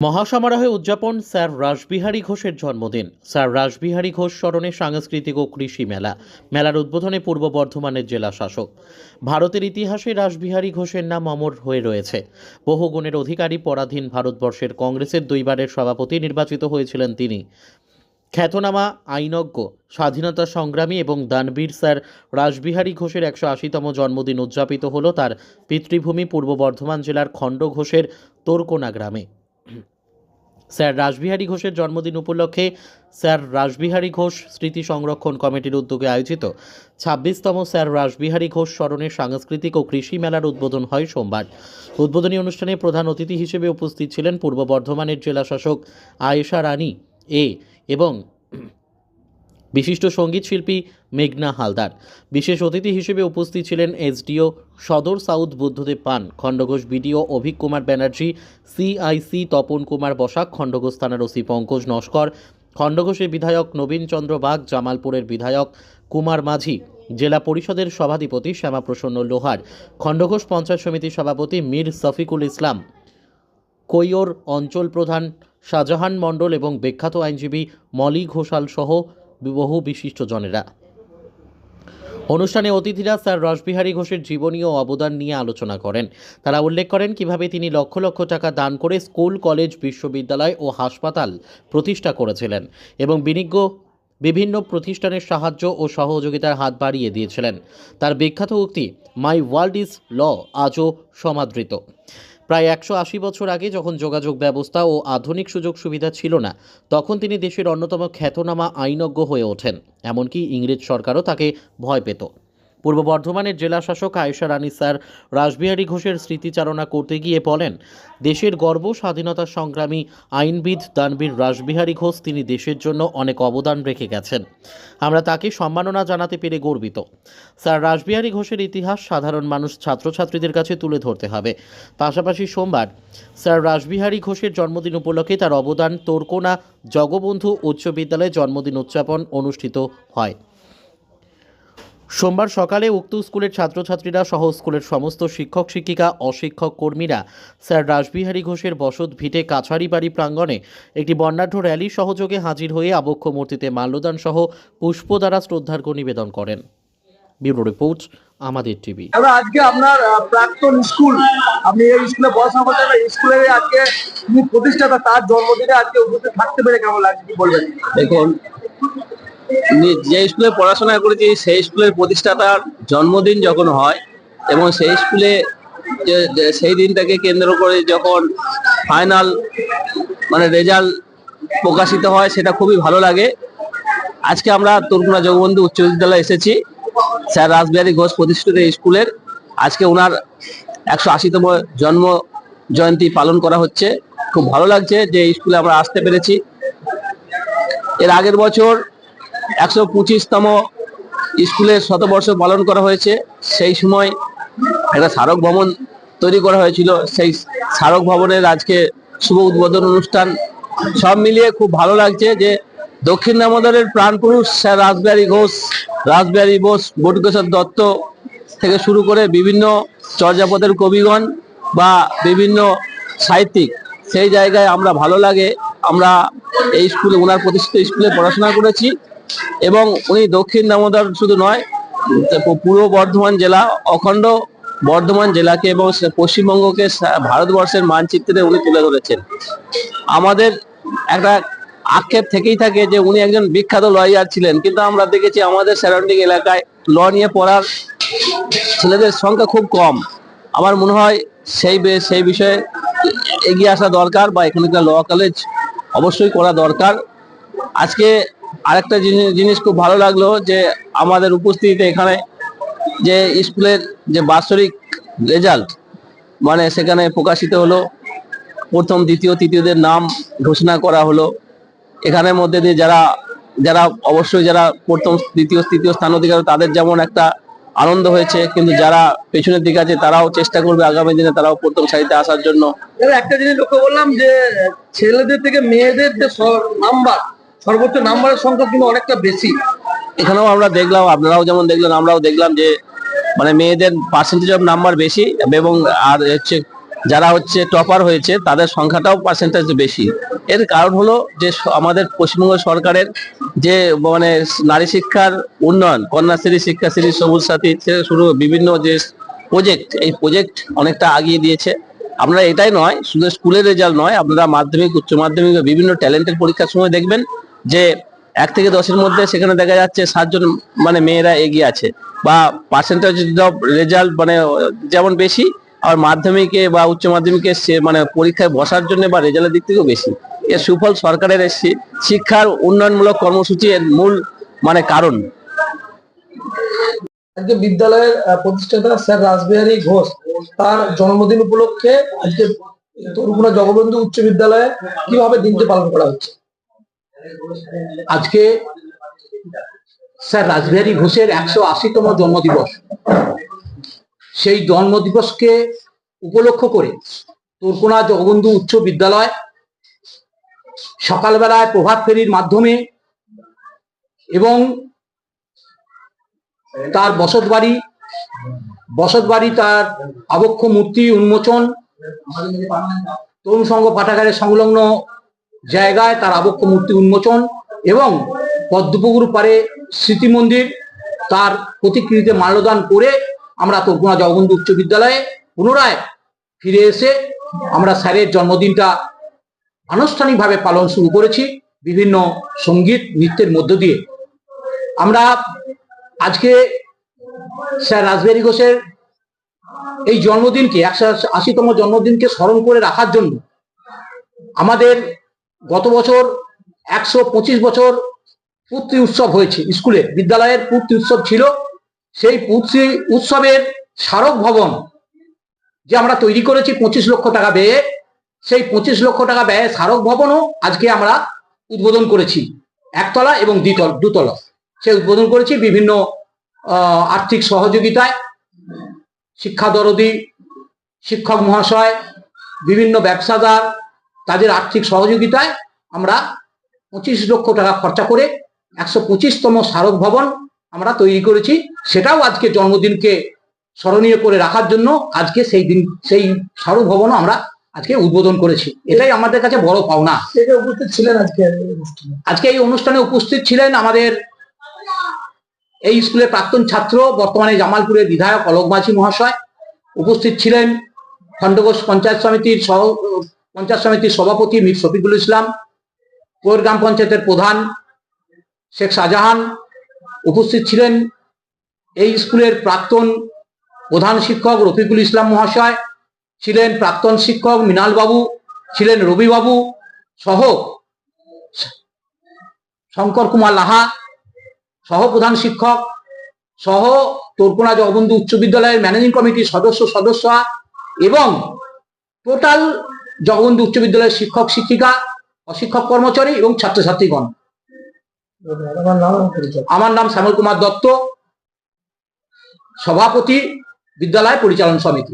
মহাসমারোহে উদযাপন স্যার রাসবিহারী ঘোষের জন্মদিন। স্যার রাসবিহারী ঘোষ স্মরণে সাংস্কৃতিক ও কৃষি মেলা। মেলার উদ্বোধনে পূর্ব বর্ধমানের জেলা শাসক। ভারতের ইতিহাসে রাসবিহারী ঘোষের নাম অমর হয়ে রয়েছে। বহু গুণের অধিকারী, পরাধীন ভারতবর্ষের কংগ্রেসের দুইবারের সভাপতি নির্বাচিত হয়েছিলেন তিনি। খ্যাতনামা আইনজ্ঞ, স্বাধীনতা সংগ্রামী এবং দানবীর স্যার রাসবিহারী ঘোষের ১৮০তম জন্মদিন উদযাপিত হল তার পিতৃভূমি পূর্ব বর্ধমান জেলার খণ্ডঘোষের তোরকোনা গ্রামে। স্যার রাসবিহারী ঘোষের জন্মদিন উপলক্ষে স্যার রাসবিহারী ঘোষ স্মৃতি সংরক্ষণ কমিটির উদ্যোগে আয়োজিত ২৬তম স্যার রাসবিহারী ঘোষ স্মরণে সাংস্কৃতিক ও কৃষি মেলার উদ্বোধন হয় সোমবার। উদ্বোধনী অনুষ্ঠানে প্রধান অতিথি হিসেবে উপস্থিত ছিলেন পূর্ব বর্ধমানের জেলা শাসক আয়েশা রানী এবং বিশিষ্ট সঙ্গীত শিল্পী মেঘনা হালদার। বিশেষ অতিথি হিসেবে উপস্থিত ছিলেন এসডিও সদর সাউথ বুদ্ধদেব পান, খণ্ডঘোষ বিডিও অভিক কুমার ব্যানার্জি, সিআইসি তপন কুমার বসাক, খণ্ডঘোষ থানার ওসি পঙ্কজ নস্কর, খণ্ডঘোষের বিধায়ক নবীন চন্দ্র বাগ, জামালপুরের বিধায়ক কুমার মাঝি, জেলা পরিষদের সভাধিপতি শ্যামাপ্রসন্ন লোহার, খণ্ডঘোষ পঞ্চায়েত সমিতির সভাপতি মীর শফিকুল ইসলাম, কৈয়র অঞ্চল প্রধান শাহজাহান মণ্ডল এবং বিখ্যাত আইনজীবী মলি ঘোষাল সহ বহু বিশিষ্টজনেরা। অনুষ্ঠানে অতিথিরা স্যার রাসবিহারী ঘোষের জীবনী ও অবদান নিয়ে আলোচনা করেন। তারা উল্লেখ করেন কিভাবে তিনি লক্ষ লক্ষ টাকা দান করে স্কুল, কলেজ, বিশ্ববিদ্যালয় ও হাসপাতাল প্রতিষ্ঠা করেছিলেন এবং বিভিন্ন প্রতিষ্ঠানের সাহায্য ও সহযোগিতার হাত বাড়িয়ে দিয়েছিলেন। তার বিখ্যাত উক্তি মাই ওয়ার্ল্ড ইজ ল আজও সমাদৃত। প্রায় ১৮০ বছর আগে যখন যোগাযোগ ব্যবস্থা ও আধুনিক সুযোগ সুবিধা ছিল না, তখন তিনি দেশের অন্যতম খ্যাতনামা আইনজ্ঞ হয়ে ওঠেন। এমনকি ইংরেজ সরকারও তাকে ভয় পেত। পূর্ব বর্ধমানের জেলা শাসক আয়েশা রানী স্যার রাসবিহারী ঘোষের স্মৃতিচারণা করতে গিয়ে বলেন, দেশের গর্ব, স্বাধীনতা সংগ্রামী, আইনবিদ, দানবীর রাসবিহারী ঘোষ তিনি দেশের জন্য অনেক অবদান রেখে গেছেন। আমরা তাকে সম্মাননা জানাতে পেরে গর্বিত। স্যার রাসবিহারী ঘোষের ইতিহাস সাধারণ মানুষ, ছাত্রছাত্রীদের কাছে তুলে ধরতে হবে। পাশাপাশি সোমবার স্যার রাসবিহারী ঘোষের জন্মদিন উপলক্ষে তার অবদান তোরকোনা জগবন্ধু উচ্চ বিদ্যালয়ে জন্মদিন উদযাপন অনুষ্ঠিত হয়। সোমবার সকালে উক্ত স্কুলের ছাত্রছাত্রীরা সহ স্কুলের সমস্ত শিক্ষক শিক্ষিকা, অশিক্ষক কর্মীরা স্যার রাসবিহারী ঘোষের বসত ভিটে কাছারি বাড়ি প্রাঙ্গণে একটি বর্ণাঢ্য র্যালি সহযোগে হাজির হয়ে আবক্ষ মূর্তিতে মাল্যদান সহ পুষ্প দ্বারা শ্রদ্ধার্ঘ্য নিবেদন করেন। ব্যুরো রিপোর্ট, আমাদের টিভি। আজকে আপনার প্রাক্তন স্কুল, আপনি এই স্কুলে পড়াশোনা করতেন, স্কুলের আজকে প্রতিষ্ঠাতা তার জন্মদিনে আজকে উপস্থিত থাকতে পেরে কেমন লাগছে, কি বলবেন? দেখুন, যে স্কুলে পড়াশোনা করেছি সেই স্কুলের প্রতিষ্ঠাতার জন্মদিন যখন হয় এবং সেই স্কুলে সেই দিনটাকে কেন্দ্র করে যখন ফাইনাল রেজাল্ট প্রকাশিত হয়, সেটা খুবই ভালো লাগে। আজকে আমরা তোরকোনা জগবন্ধু উচ্চ বিদ্যালয়ে এসেছি। স্যার রাসবিহারী ঘোষ প্রতিষ্ঠিত এই স্কুলের আজকে ওনার ১৮০তম জন্ম জয়ন্তী পালন করা হচ্ছে। খুব ভালো লাগছে যে এই স্কুলে আমরা আসতে পেরেছি। এর আগের বছর ১২৫তম স্কুলের শতবর্ষ পালন করা হয়েছে। সেই সময় একটা স্মারক ভবন তৈরি করা হয়েছিল। সেই স্মারক ভবনের আজকে শুভ উদ্বোধন অনুষ্ঠান। সব মিলিয়ে খুব ভালো লাগছে যে দক্ষিণ দামোদরের প্রাণপুরুষ স্যার রাসবিহারী ঘোষ, রাসবিহারী বোস, বটুকেশ্বর দত্ত থেকে শুরু করে বিভিন্ন চর্যাপদের কবিগণ বা বিভিন্ন সাহিত্যিক, সেই জায়গায় আমরা ভালো লাগে। আমরা এই স্কুলে, ওনার প্রতিষ্ঠিত স্কুলে পড়াশোনা করেছি এবং উনি দক্ষিণ দামোদর শুধু নয়, পূর্ব বর্ধমান জেলা, অখণ্ড বর্ধমান জেলাকে এবং পশ্চিমবঙ্গকে ভারতবর্ষের মানচিত্রে উনি তুলে ধরেছেন। আমাদের একটা আক্ষেপ থেকেই থাকে যে উনি একজন বিখ্যাত লয়ার ছিলেন, কিন্তু আমরা দেখেছি আমাদের সারাউন্ডিং এলাকায় ল নিয়ে পড়ার ছেলেদের সংখ্যা খুব কম। আমার মনে হয় সেই বিষয়ে এগিয়ে আসা দরকার বা এখানকার ল কলেজ অবশ্যই করা দরকার। আজকে আরেকটা জিনিস খুব ভালো লাগলো যে আমাদের উপস্থিতিতে এখানে যে স্কুলের যে বাৎসরিক রেজাল্ট সেখানে প্রকাশিত হলো। প্রথম, দ্বিতীয়, তৃতীয়দের নাম ঘোষণা করা হলো। এখানের মধ্যে দিয়ে যারা অবশ্যই যারা প্রথম, দ্বিতীয়, তৃতীয় স্থান অধিকার, তাদের যেমন একটা আনন্দ হয়েছে, কিন্তু যারা পেছনের দিকে আছে তারাও চেষ্টা করবে আগামী দিনে তারাও প্রথম সারিতে আসার জন্য। একটা জিনিস লক্ষ্য করলাম যে ছেলেদের থেকে মেয়েদের যে নাম্বার, সর্বোচ্চ নাম্বারের সংখ্যা কিন্তু অনেকটা বেশি। এখানেও আমরা দেখলাম, আপনারাও যেমন দেখলেন, আমরাও দেখলাম যে মেয়েদের পার্সেন্টেজ অফ নাম্বার বেশি এবং আর হচ্ছে যারা হচ্ছে টপার হয়েছে তাদের সংখ্যাটাও পার্সেন্টেজ বেশি। এর কারণ হলো যে আমাদের পশ্চিমবঙ্গ সরকারের যে মানে নারী শিক্ষার উন্নয়ন, কন্যাশ্রী, শিক্ষাশ্রী, সবুজ সাথী থেকে শুরু বিভিন্ন যে প্রজেক্ট, এই প্রজেক্ট অনেকটা আগিয়ে দিয়েছে। আপনারা এটাই নয়, শুধু স্কুলের রেজাল্ট নয়, আপনারা মাধ্যমিক, উচ্চ মাধ্যমিক বা বিভিন্ন ট্যালেন্টের পরীক্ষার সময় দেখবেন যে 1 থেকে 10-এর মধ্যে সেখানে দেখা যাচ্ছে 7 জন মানে মেয়েরা এগিয়ে আছে, বা পার্সেন্টেজ অফ রেজাল্ট মানে যেমন বেশি, আর মাধ্যমিকে বা উচ্চ মাধ্যমিকে সে মানে পরীক্ষায় বসার জন্য বা রেজাল্টের দিক থেকেও বেশি। এর সুফল সরকারের শিক্ষার উন্নয়নমূলক কর্মসূচি এর মূল মানে কারণ। আজকে বিদ্যালয়ের প্রতিষ্ঠাতা স্যার রাসবিহারী ঘোষ তার জন্মদিন উপলক্ষে আজকে তরুণা জগবন্ধু উচ্চ বিদ্যালয়ে কিভাবে দিনটি পালন করা হচ্ছে? আজকে স্যার রাসবিহারী ঘোষের 180তম জন্মদিবস। সেই জন্মদিবসকে উপলক্ষ করে তরুণা জগবন্ধু উচ্চ বিদ্যালয় সকালবেলায় প্রভাত ফেরির মাধ্যমে এবং তার বসতবাড়ি তার আবক্ষ মূর্তি উন্মোচন, তরুণ সংঘ পাঠাগারের সংলগ্ন জায়গায় তার আবক্ষ মূর্তি উন্মোচন এবং পদ্মপুকুর পারে স্মৃতি মন্দির তার প্রতিকৃতিতে মাল্যদান করে আমরা তরুণা জগবন্ধু উচ্চ বিদ্যালয়ে পুনরায় ফিরে এসে আমরা স্যারের জন্মদিনটা আনুষ্ঠানিকভাবে পালন শুরু করেছি বিভিন্ন সঙ্গীত নৃত্যের মধ্য দিয়ে। আমরা আজকে স্যার রাসবিহারী ঘোষের এই জন্মদিনকে 180তম জন্মদিনকে স্মরণ করে রাখার জন্য আমাদের গত বছর 125 বছর পূর্তি উৎসব হয়েছে, স্কুলে বিদ্যালয়ের পূর্তি উৎসব ছিল। সেই পূর্তি উৎসবের স্মারক ভবন যে আমরা তৈরি করেছি 25 লক্ষ টাকা ব্যয়ে, সেই 25 লক্ষ টাকা ব্যয়ে স্মারক ভবনও আজকে আমরা উদ্বোধন করেছি, একতলা এবং দুতলা। সে উদ্বোধন করেছি বিভিন্ন আর্থিক সহযোগিতায়, শিক্ষা দরদি শিক্ষক মহাশয়, বিভিন্ন ব্যবসাদার, তাদের আর্থিক সহযোগিতায় আমরা 25 লক্ষ টাকা খরচা করে 125তম স্মারক ভবন আমরা তৈরি করেছি। সেটাও আজকে জন্মদিনকে স্মরণীয় করে রাখার জন্য আজকে সেই স্মারক ভবন আমরা আজকে উদ্বোধন করেছি। এটাই আমাদের কাছে বড় পাওনা। উপস্থিত ছিলেন আজকে এই অনুষ্ঠানে উপস্থিত ছিলেন আমাদের এই স্কুলের প্রাক্তন ছাত্র, বর্তমানে জামালপুরের বিধায়ক অলোক মাঝি মহাশয়। উপস্থিত ছিলেন খণ্ডঘোষ পঞ্চায়েত সমিতির সভাপতি মীর শফিকুল ইসলাম, কোয়ের গ্রাম পঞ্চায়েতের প্রধান শেখ শাহজাহান। উপস্থিত ছিলেন এই স্কুলের প্রাক্তন প্রধান শিক্ষক রফিকুল ইসলাম মহাশয়, ছিলেন প্রাক্তন শিক্ষক মৃণাল বাবু, ছিলেন রবি বাবু সহ শঙ্কর কুমার লাহা সহ প্রধান শিক্ষক সহ তরুণা জগবন্ধু উচ্চ বিদ্যালয়ের ম্যানেজিং কমিটির সদস্য এবং টোটাল জগবন্ধু উচ্চ বিদ্যালয়ের শিক্ষক শিক্ষিকা, অশিক্ষক কর্মচারী এবং ছাত্রছাত্রীগণ। আমার নাম শ্যামল কুমার দত্ত, সভাপতি বিদ্যালয় পরিচালন সমিতি।